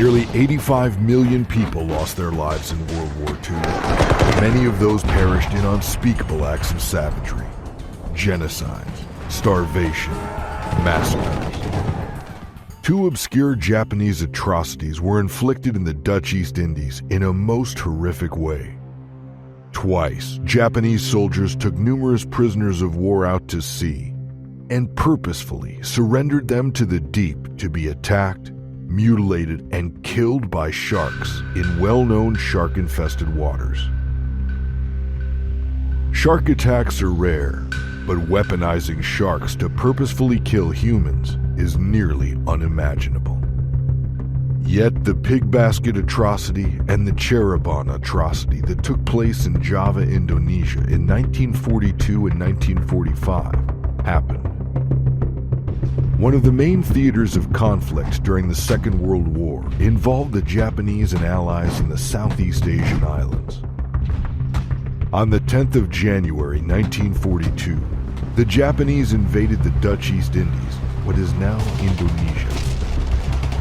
Nearly 85 million people lost their lives in World War II. Many of those perished in unspeakable acts of savagery, genocide, starvation, massacres. Two obscure Japanese atrocities were inflicted in the Dutch East Indies in a most horrific way. Twice, Japanese soldiers took numerous prisoners of war out to sea and purposefully surrendered them to the deep to be attacked, mutilated, and killed by sharks in well-known shark-infested waters. Shark attacks are rare, but weaponizing sharks to purposefully kill humans is nearly unimaginable. Yet the pig basket atrocity and the Cheribon atrocity that took place in Java, Indonesia in 1942 and 1945 happened. One of the main theaters of conflict during the Second World War involved the Japanese and Allies in the Southeast Asian islands. On the 10th of January 1942, the Japanese invaded the Dutch East Indies, what is now Indonesia.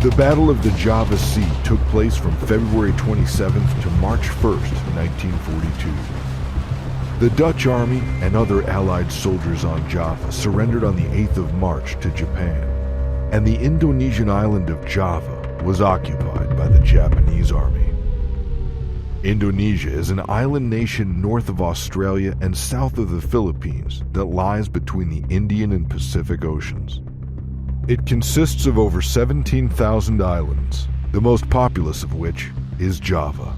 The Battle of the Java Sea took place from February 27th to March 1st, 1942. The Dutch army and other Allied soldiers on Java surrendered on the 8th of March to Japan, and the Indonesian island of Java was occupied by the Japanese army. Indonesia is an island nation north of Australia and south of the Philippines that lies between the Indian and Pacific Oceans. It consists of over 17,000 islands, the most populous of which is Java.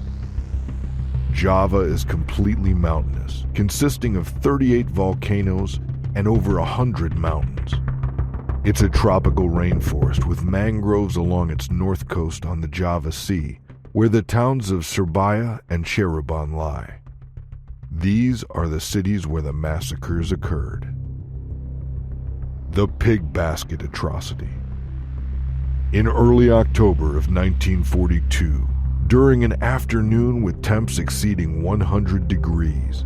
Java is completely mountainous, consisting of 38 volcanoes and over 100 mountains. It's a tropical rainforest with mangroves along its north coast on the Java Sea, where the towns of Surabaya and Cheribon lie. These are the cities where the massacres occurred. The Pig Basket Atrocity. In early October of 1942, during an afternoon with temps exceeding 100 degrees,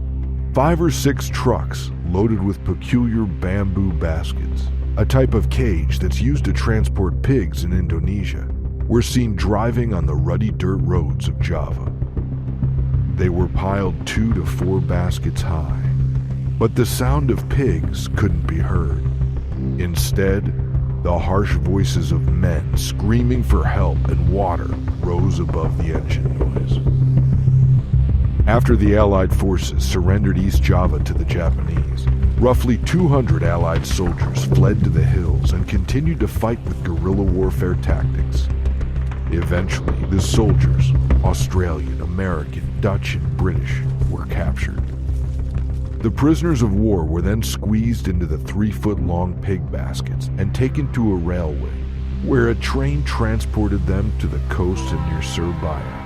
5 or 6 trucks loaded with peculiar bamboo baskets, a type of cage that's used to transport pigs in Indonesia, were seen driving on the ruddy dirt roads of Java. They were piled 2 to 4 baskets high, but the sound of pigs couldn't be heard. Instead, the harsh voices of men screaming for help and water rose above the engine noise. After the Allied forces surrendered East Java to the Japanese, roughly 200 Allied soldiers fled to the hills and continued to fight with guerrilla warfare tactics. Eventually, the soldiers, Australian, American, Dutch, and British, were captured. The prisoners of war were then squeezed into the 3-foot-long pig baskets and taken to a railway, where a train transported them to the coast and near Surabaya.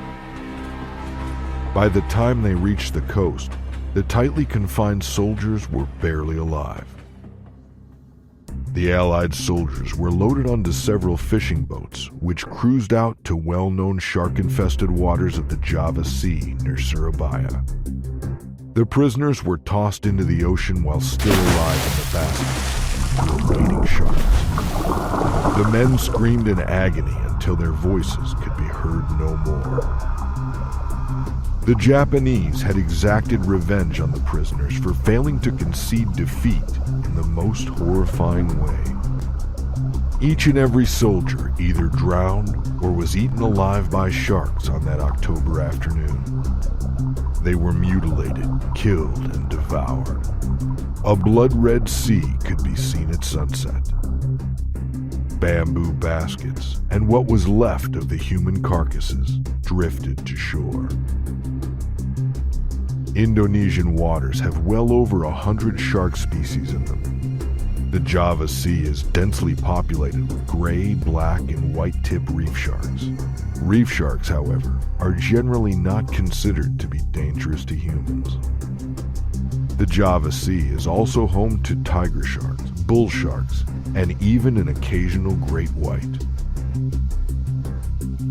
By the time they reached the coast, the tightly confined soldiers were barely alive. The Allied soldiers were loaded onto several fishing boats, which cruised out to well-known shark-infested waters of the Java Sea near Surabaya. The prisoners were tossed into the ocean while still alive in the baskets to awaiting sharks. The men screamed in agony until their voices could be heard no more. The Japanese had exacted revenge on the prisoners for failing to concede defeat in the most horrifying way. Each and every soldier either drowned or was eaten alive by sharks on that October afternoon. They were mutilated, killed, and devoured. A blood-red sea could be seen at sunset. Bamboo baskets and what was left of the human carcasses drifted to shore. Indonesian waters have well over 100 shark species in them. The Java Sea is densely populated with gray, black, and white-tip reef sharks. Reef sharks, however, are generally not considered to be dangerous to humans. The Java Sea is also home to tiger sharks, bull sharks, and even an occasional great white.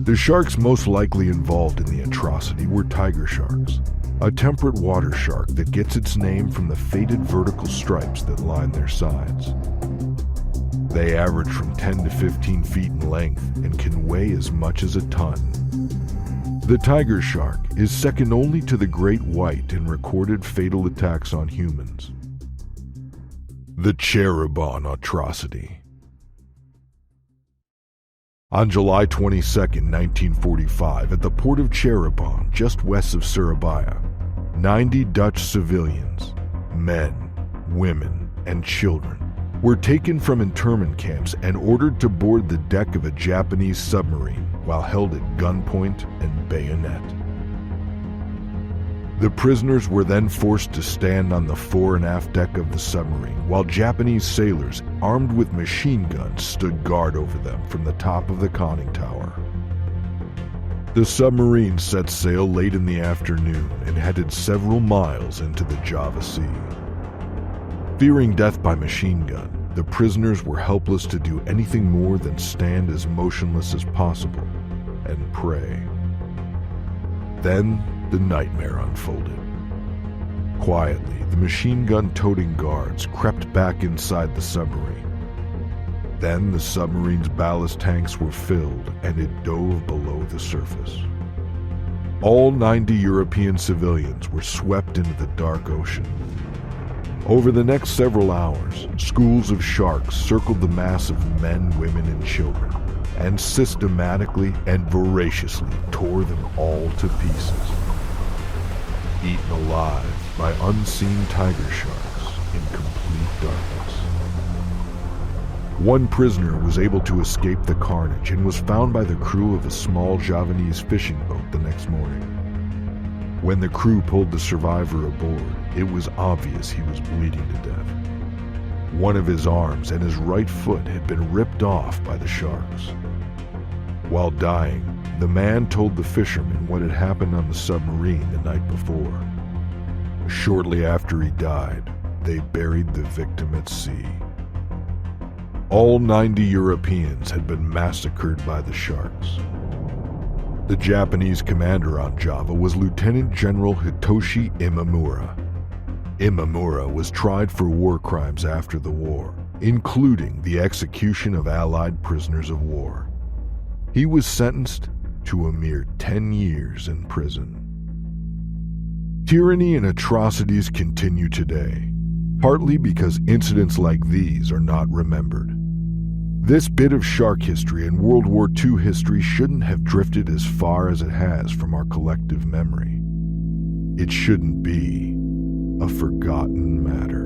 The sharks most likely involved in the atrocity were tiger sharks, a temperate water shark that gets its name from the faded vertical stripes that line their sides. They average from 10 to 15 feet in length and can weigh as much as a ton. The tiger shark is second only to the great white in recorded fatal attacks on humans. The Cheribon Atrocity. On July 22, 1945, at the port of Cheribon, just west of Surabaya, 90 Dutch civilians, men, women, and children, were taken from internment camps and ordered to board the deck of a Japanese submarine while held at gunpoint and bayonet. The prisoners were then forced to stand on the fore and aft deck of the submarine while Japanese sailors, armed with machine guns, stood guard over them from the top of the conning tower. The submarine set sail late in the afternoon and headed several miles into the Java Sea. Fearing death by machine gun, the prisoners were helpless to do anything more than stand as motionless as possible and pray. Then the nightmare unfolded. Quietly, the machine gun-toting guards crept back inside the submarine. Then the submarine's ballast tanks were filled and it dove below the surface. All 90 European civilians were swept into the dark ocean. Over the next several hours, schools of sharks circled the mass of men, women, and children, and systematically and voraciously tore them all to pieces. Eaten alive by unseen tiger sharks in complete darkness. One prisoner was able to escape the carnage and was found by the crew of a small Javanese fishing boat the next morning. When the crew pulled the survivor aboard, it was obvious he was bleeding to death. One of his arms and his right foot had been ripped off by the sharks. While dying, the man told the fishermen what had happened on the submarine the night before. Shortly after he died, they buried the victim at sea. All 90 Europeans had been massacred by the sharks. The Japanese commander on Java was Lieutenant General Hitoshi Imamura. Imamura was tried for war crimes after the war, including the execution of Allied prisoners of war. He was sentenced to a mere 10 years in prison. Tyranny and atrocities continue today, partly because incidents like these are not remembered. This bit of shark history and World War II history shouldn't have drifted as far as it has from our collective memory. It shouldn't be a forgotten matter.